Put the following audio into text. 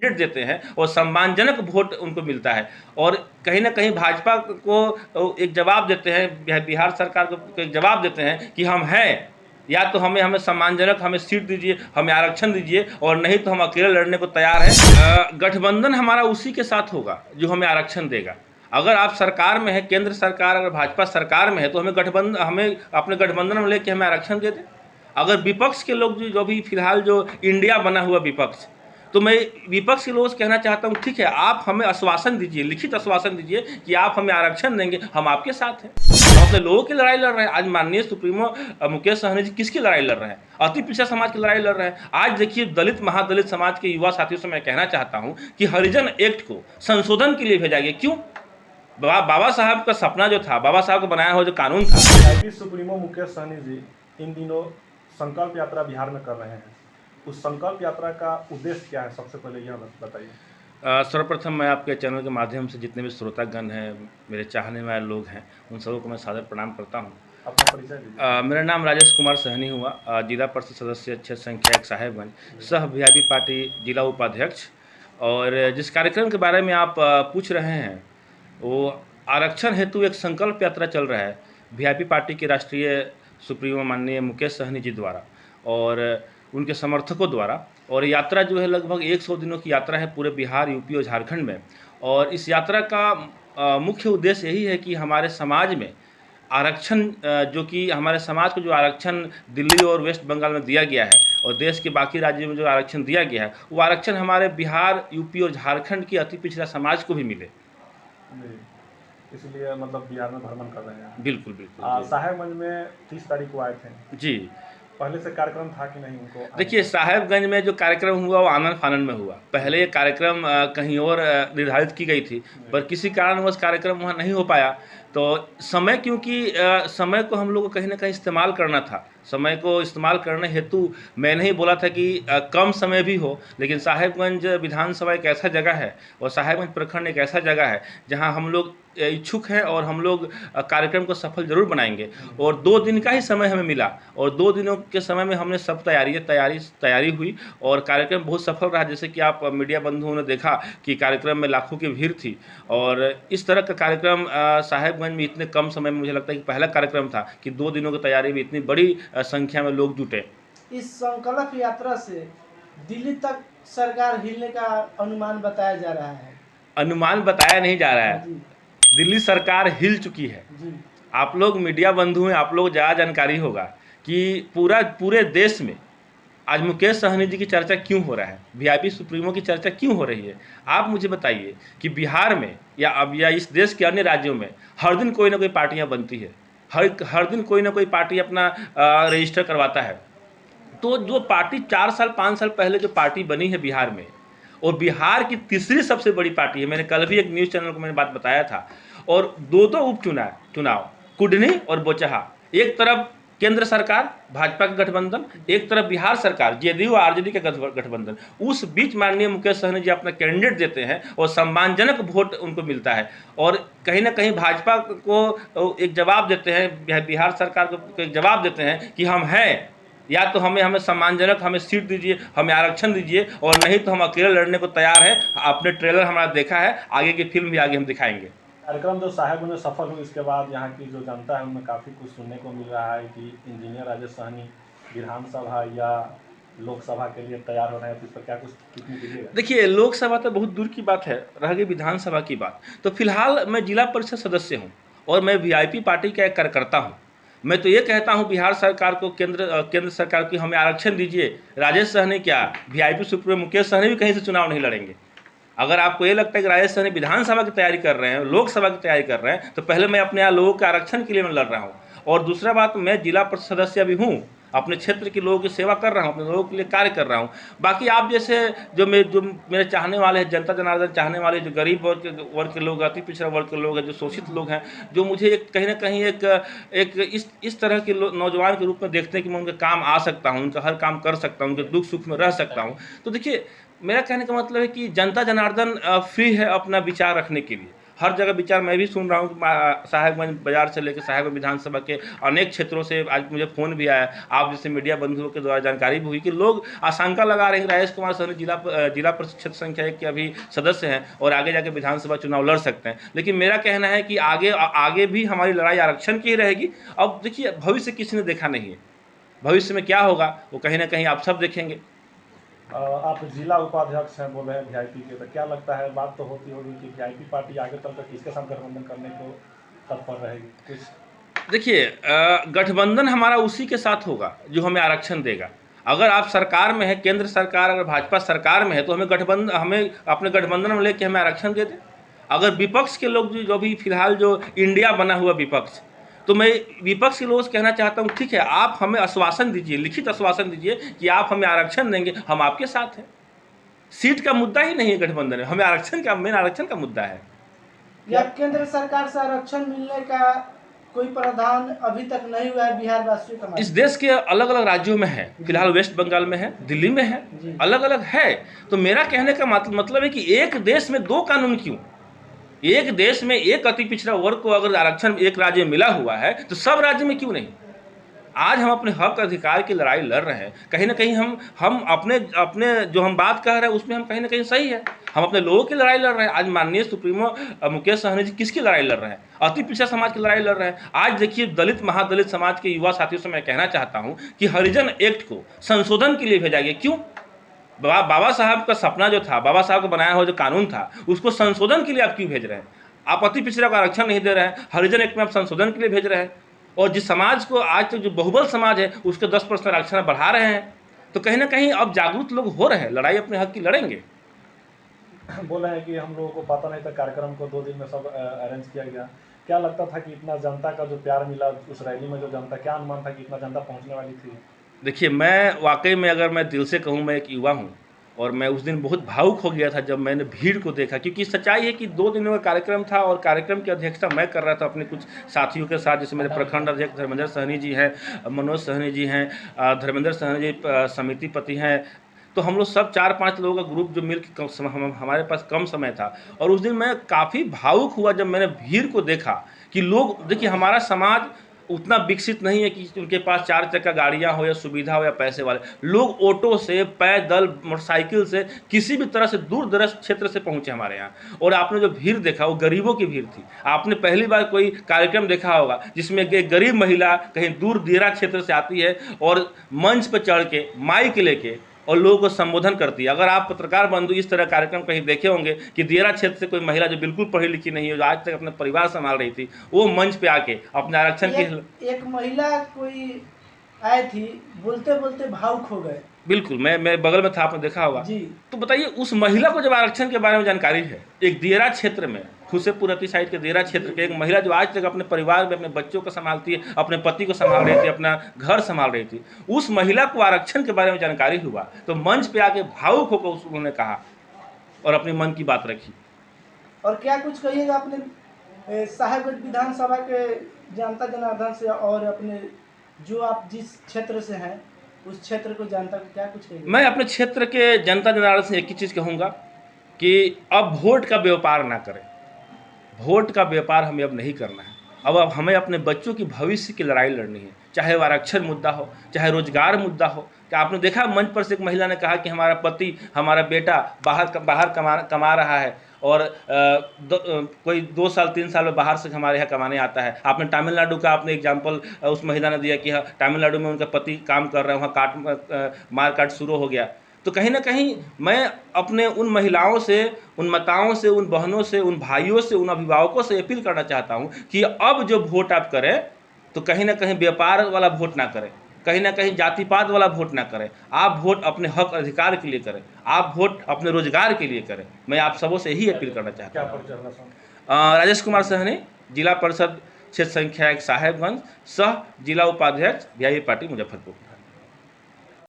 Candidate देते हैं और सम्मानजनक वोट उनको मिलता है। और कहीं ना कहीं भाजपा को एक जवाब देते हैं, बिहार सरकार को एक जवाब देते हैं कि हम हैं, या तो हमें हमें सम्मानजनक हमें सीट दीजिए, हमें आरक्षण दीजिए, और नहीं तो हम अकेले लड़ने को तैयार हैं। गठबंधन हमारा उसी के साथ होगा जो हमें आरक्षण देगा। अगर आप सरकार में है, केंद्र सरकार अगर भाजपा सरकार में है, तो हमें अपने गठबंधन में लेके हमें आरक्षण दे दें। अगर विपक्ष के लोग जो भी फिलहाल जो इंडिया बना हुआ विपक्ष, तो मैं विपक्ष के लोगों से कहना चाहता हूँ, ठीक है, आप हमें आश्वासन दीजिए, लिखित आश्वासन दीजिए कि आप हमें आरक्षण देंगे, हम आपके साथ हैं। हम अपने लोगों की लड़ाई लड़ रहे हैं। आज माननीय सुप्रीमो मुकेश सहनी जी किसकी लड़ाई लड़ रहे हैं? अति पिछड़ा समाज की लड़ाई लड़ रहे हैं। आज देखिए, दलित महादलित समाज के युवा साथियों से मैं कहना चाहता हूँ कि हरिजन एक्ट को संशोधन के लिए भेजा गया। क्यों? बाबा साहब का सपना जो था, बाबा साहब को बनाया हुआ जो कानून था। वीआईपी सुप्रीमो मुकेश सहनी जी इन दिनों संकल्प यात्रा बिहार में कर रहे हैं। उस संकल्प यात्रा का उद्देश्य क्या है, सबसे पहले यह बताइए। सर्वप्रथम मैं आपके चैनल के माध्यम से जितने भी श्रोतागण हैं, मेरे चाहने वाले लोग हैं, उन सबको मैं सादर प्रणाम करता हूँ। अपना परिचय दीजिए। मेरा नाम राजेश कुमार सहनी हुआ, जिला परिषद सदस्य क्षेत्र संख्या 1 साहेबगंज, सह वीआईपी पार्टी जिला उपाध्यक्ष। और जिस कार्यक्रम के बारे में आप पूछ रहे हैं, वो आरक्षण हेतु एक संकल्प यात्रा चल रहा है वीआईपी पार्टी के राष्ट्रीय सुप्रीमो माननीय मुकेश सहनी जी द्वारा और उनके समर्थकों द्वारा। और यात्रा जो है लगभग 100 दिनों की यात्रा है पूरे बिहार, यूपी और झारखंड में। और इस यात्रा का मुख्य उद्देश्य यही है कि हमारे समाज में आरक्षण, जो कि हमारे समाज को जो आरक्षण दिल्ली और वेस्ट बंगाल में दिया गया है और देश के बाकी राज्यों में जो आरक्षण दिया गया है, वो आरक्षण हमारे बिहार, यूपी और झारखंड की अति पिछड़ा समाज को भी मिले। इसलिए मतलब बिहार में भ्रमण कर रहे हैं। बिल्कुल बिल्कुल। साहेबगंज में 30 तारीख को आए थे जी। पहले से कार्यक्रम था कि नहीं उनको? देखिए, साहेबगंज में जो कार्यक्रम हुआ वो आनन फानन में हुआ। पहले ये कार्यक्रम कहीं और निर्धारित की गई थी, पर किसी कारणवश कार्यक्रम वहाँ नहीं हो पाया। तो समय, क्योंकि समय को हम लोग को कहीं ना कहीं इस्तेमाल करना था, समय को इस्तेमाल करने हेतु मैंने ही बोला था कि कम समय भी हो, लेकिन साहेबगंज विधानसभा एक ऐसा जगह है और साहेबगंज प्रखंड एक ऐसा जगह है जहां हम लोग इच्छुक हैं और हम लोग कार्यक्रम को सफल जरूर बनाएंगे। और 2 दिन का ही समय हमें मिला और 2 दिनों के समय में हमने सब तैयारी हुई और कार्यक्रम बहुत सफल रहा। जैसे कि आप मीडिया बंधुओं ने देखा कि कार्यक्रम में लाखों की भीड़ थी। और इस तरह का कार्यक्रम साहेबगंज में इतने कम समय में मुझे लगता है कि पहला कार्यक्रम था कि 2 दिनों की तैयारी में इतनी बड़ी संख्या में लोग जुटे। इस संकल्प यात्रा से दिल्ली तक सरकार हिलने का अनुमान बताया जा रहा है। अनुमान बताया नहीं जा रहा है, दिल्ली सरकार हिल चुकी है। आप लोग मीडिया बंधु हैं, आप लोग ज़्यादा जानकारी होगा कि पूरे देश में आज मुकेश सहनी जी की चर्चा क्यों हो रहा है, वीआईपी सुप्रीमो की चर्चा क्यों हो रही है। आप मुझे बताइए कि बिहार में या इस देश के अन्य राज्यों में हर दिन कोई ना कोई पार्टियां बनती है, हर दिन कोई ना कोई पार्टी अपना रजिस्टर करवाता है। तो जो पार्टी 4 साल 5 साल पहले जो पार्टी बनी है बिहार में, और बिहार की तीसरी सबसे बड़ी पार्टी है, मैंने कल भी एक न्यूज़ चैनल को मैंने बात बताया था। और 2 उपचुनाव कुडनी और बोचहा, एक तरफ केंद्र सरकार भाजपा का गठबंधन, एक तरफ बिहार सरकार जेडीयू और आरजेडी का गठबंधन। उस बीच माननीय मुकेश सहनी जी अपना कैंडिडेट देते हैं और सम्मानजनक वोट उनको मिलता है। और कहीं ना कहीं भाजपा को एक जवाब देते हैं, बिहार सरकार को एक जवाब देते हैं कि हम हैं, या तो हमें सम्मानजनक हमें सीट दीजिए, हमें आरक्षण दीजिए, और नहीं तो हम अकेले लड़ने को तैयार है। आपने ट्रेलर हमारा देखा है, आगे की फिल्म भी आगे हम दिखाएंगे। कार्यक्रम जो साहेबगंज में सफल हुई, इसके बाद यहाँ की जो जनता है उनमें काफ़ी कुछ सुनने को मिल रहा है कि इंजीनियर राजेश सहनी विधानसभा या लोकसभा के लिए तैयार हो रहे हैं। तो इस पर क्या कुछ टिप्पणी कीजिएगा? देखिए, लोकसभा तो बहुत दूर की बात है, रह गई विधानसभा की बात। तो फिलहाल मैं जिला परिषद सदस्य हूँ और मैं वीआईपी पार्टी का एक कार्यकर्ता हूँ। मैं तो ये कहता हूँ बिहार सरकार को, केंद्र सरकार की, हमें आरक्षण दीजिए। राजेश सहनी क्या, वीआईपी सुप्रीमो मुकेश सहनी भी कहीं से चुनाव नहीं लड़ेंगे। अगर आपको ये लगता है कि राजेश सहनी विधानसभा की तैयारी कर रहे हैं, लोकसभा की तैयारी कर रहे हैं, तो पहले मैं अपने यहाँ लोगों के आरक्षण के लिए मैं लड़ रहा हूँ। और दूसरा बात, मैं जिला परिषद सदस्य भी हूँ, अपने क्षेत्र के लोगों की सेवा कर रहा हूँ, अपने लोगों के लिए कार्य कर रहा हूँ। बाकी आप जैसे जो मेरे चाहने वाले हैं, जनता जनार्दन चाहने वाले, जो गरीब वर्ग के लोग, अति पिछड़ा वर्ग के लोग हैं, जो शोषित लोग हैं, जो मुझे कहीं ना कहीं एक इस तरह के नौजवान के रूप में देखते हैं कि मैं उनके काम आ सकता हूँ, उनका हर काम कर सकता हूँ, उनके दुख सुख में रह सकता हूँ। तो देखिए, मेरा कहने का मतलब है कि जनता जनार्दन फ्री है अपना विचार रखने के लिए। हर जगह विचार मैं भी सुन रहा हूँ कि साहेबगंज बाजार से लेकर साहेबगंज विधानसभा के अनेक क्षेत्रों से आज मुझे फ़ोन भी आया, आप जैसे मीडिया बंधुओं के द्वारा जानकारी भी हुई कि लोग आशंका लगा रहे हैं कि राजेश कुमार सहनी जिला परिषद क्षेत्र संख्या 1 के अभी सदस्य हैं और आगे जाके विधानसभा चुनाव लड़ सकते हैं। लेकिन मेरा कहना है कि आगे भी हमारी लड़ाई आरक्षण की ही रहेगी। अब देखिए, भविष्य किसी ने देखा नहीं है, भविष्य में क्या होगा वो कहीं ना कहीं आप सब देखेंगे। आप जिला उपाध्यक्ष हैं, बोल रहे हैं वीआईपी के, तो क्या लगता है, बात तो होती होगी कि वीआईपी पार्टी आगे तक किसके साथ गठबंधन करने को तत्पर रहेगी? कुछ देखिए, गठबंधन हमारा उसी के साथ होगा जो हमें आरक्षण देगा। अगर आप सरकार में है, केंद्र सरकार अगर भाजपा सरकार में है तो हमें अपने गठबंधन में लेके हमें आरक्षण दे दें। अगर विपक्ष के लोग जो भी फिलहाल जो इंडिया बना हुआ विपक्ष, तो मैं विपक्ष के लोगों से कहना चाहता हूँ, ठीक है, आप हमें आश्वासन दीजिए, लिखित आश्वासन दीजिए कि आप हमें आरक्षण देंगे, हम आपके साथ हैं। सीट का मुद्दा ही नहीं है गठबंधन में, हमें मेन आरक्षण का मुद्दा है। या केंद्र सरकार से आरक्षण मिलने का कोई प्रावधान अभी तक नहीं हुआ है बिहार वासियों का? इस देश के अलग अलग राज्यों में है, फिलहाल वेस्ट बंगाल में है, दिल्ली में है, अलग अलग है। तो मेरा कहने का मतलब है कि एक देश में दो कानून क्यों? एक देश में एक अति पिछड़ा वर्ग को अगर आरक्षण एक राज्य में मिला हुआ है तो सब राज्य में क्यों नहीं? आज हम अपने हक अधिकार की लड़ाई लड़ रहे हैं, कहीं ना कहीं हम अपने जो हम बात कह रहे हैं उसमें हम कहीं ना कहीं सही है, हम अपने लोगों की लड़ाई लड़ रहे हैं। आज माननीय सुप्रीमो मुकेश सहनी जी किसकी लड़ाई लड़ रहे हैं? अति पिछड़ा समाज की लड़ाई लड़ रहे हैं। आज देखिए, दलित महादलित समाज के युवा साथियों से मैं कहना चाहता हूँ कि हरिजन एक्ट को संशोधन के लिए भेजा गया। क्यों? बाबा साहब का सपना जो था, बाबा साहब का बनाया हुआ जो कानून था, उसको संशोधन के लिए आप क्यों भेज रहे हैं? आप अति पिछड़ा को आरक्षण नहीं दे रहे हैं, हरिजन एक्ट में आप संशोधन के लिए भेज रहे हैं, और जिस समाज को आज तक जो बहुबल समाज है उसके 10% आरक्षण बढ़ा रहे हैं। तो कहीं ना कहीं अब जागरूक लोग हो रहे हैं, लड़ाई अपने हक की लड़ेंगे। बोल रहे हैं कि हम लोगों को पता नहीं था, कार्यक्रम को 2 दिन में सब अरेंज किया गया। क्या लगता था कि इतना जनता का जो प्यार मिला उस रैली में, जो जनता, क्या अनुमान था कि इतना जनता पहुंचने वाली थी? देखिए, मैं वाकई में अगर मैं दिल से कहूँ, मैं एक युवा हूँ और मैं उस दिन बहुत भावुक हो गया था जब मैंने भीड़ को देखा, क्योंकि सच्चाई है कि 2 दिनों का कार्यक्रम था और कार्यक्रम की अध्यक्षता मैं कर रहा था अपने कुछ साथियों के साथ, जैसे मेरे प्रखंड अध्यक्ष धर्मेंद्र सहनी जी हैं, मनोज सहनी जी हैं, धर्मेंद्र सहनी जी समितिपति हैं। तो हम लोग सब 4-5 लोगों का ग्रुप जो मिल के हमारे पास कम समय था, और उस दिन मैं काफ़ी भावुक हुआ जब मैंने भीड़ को देखा कि लोग, देखिए, हमारा समाज उतना विकसित नहीं है कि उनके पास 4 चक्का गाड़ियाँ हो या सुविधा हो या पैसे वाले लोग ऑटो से, पैदल, मोटरसाइकिल से, किसी भी तरह से दूर दराज क्षेत्र से पहुँचे हमारे यहाँ। और आपने जो भीड़ देखा वो गरीबों की भीड़ थी। आपने पहली बार कोई कार्यक्रम देखा होगा जिसमें एक गरीब महिला कहीं दूर दियरा क्षेत्र से आती है और मंच पर चढ़ के माइक लेके और लोगों को संबोधन करती है। अगर आप पत्रकार बंधु इस तरह कार्यक्रम कहीं देखे होंगे कि दियरा क्षेत्र से कोई महिला जो बिल्कुल पढ़ी लिखी नहीं है, जो आज तक अपने परिवार संभाल रही थी, वो मंच पे आके अपने आरक्षण की एक महिला कोई आई थी, बोलते बोलते भावुक हो गए। बिल्कुल, मैं बगल में था, आपने देखा होगा जी। तो बताइए, उस महिला को जब आरक्षण के बारे में जानकारी है, एक दियरा क्षेत्र में, खुसेपुर अति साइड के दियरा क्षेत्र के एक महिला जो आज तक अपने परिवार में अपने बच्चों को संभालती है, अपने पति को संभाल रही थी, अपना घर संभाल रही थी, उस महिला को आरक्षण के बारे में जानकारी हुआ तो मंच पे आके भावुक होकर उन्होंने कहा और अपने मन की बात रखी। और क्या कुछ कहिएगा अपने साहेबगंज विधानसभा के जनता जनार्दन से, और अपने जो आप जिस क्षेत्र से हैं उस क्षेत्र को जनता को क्या कुछ कहिएगा? मैं अपने क्षेत्र के जनता जनार्दन से एक ही चीज़ कहूँगा कि अब वोट का व्यापार ना करें। वोट का व्यापार हमें अब नहीं करना है। अब हमें अपने बच्चों की भविष्य की लड़ाई लड़नी है, चाहे वो आरक्षण मुद्दा हो, चाहे रोजगार मुद्दा हो। क्या आपने देखा मंच पर से एक महिला ने कहा कि हमारा पति, हमारा बेटा बाहर कमा रहा है और कोई 2 साल 3 साल में बाहर से हमारे यहाँ कमाने आता है। आपने तमिलनाडु का आपने एग्जाम्पल उस महिला ने दिया कि तमिलनाडु में उनका पति काम कर रहा है, वहाँ मारकाट शुरू हो गया। तो कहीं ना कहीं मैं अपने उन महिलाओं से, उन माताओं से, उन बहनों से, उन भाइयों से, उन अभिभावकों से अपील करना चाहता हूं कि अब जो वोट आप करें तो कहीं ना कहीं व्यापार वाला वोट ना करें, कहीं ना कहीं जातिपात वाला वोट ना करें। आप वोट अपने हक अधिकार के लिए करें, आप वोट अपने रोजगार के लिए करें। मैं आप सबों से यही अपील करना चाहता हूँ। राजेश कुमार सहनी, जिला परिषद क्षेत्र संख्या 1 साहेबगंज, सह जिला उपाध्यक्ष वीआईपी पार्टी मुजफ्फरपुर।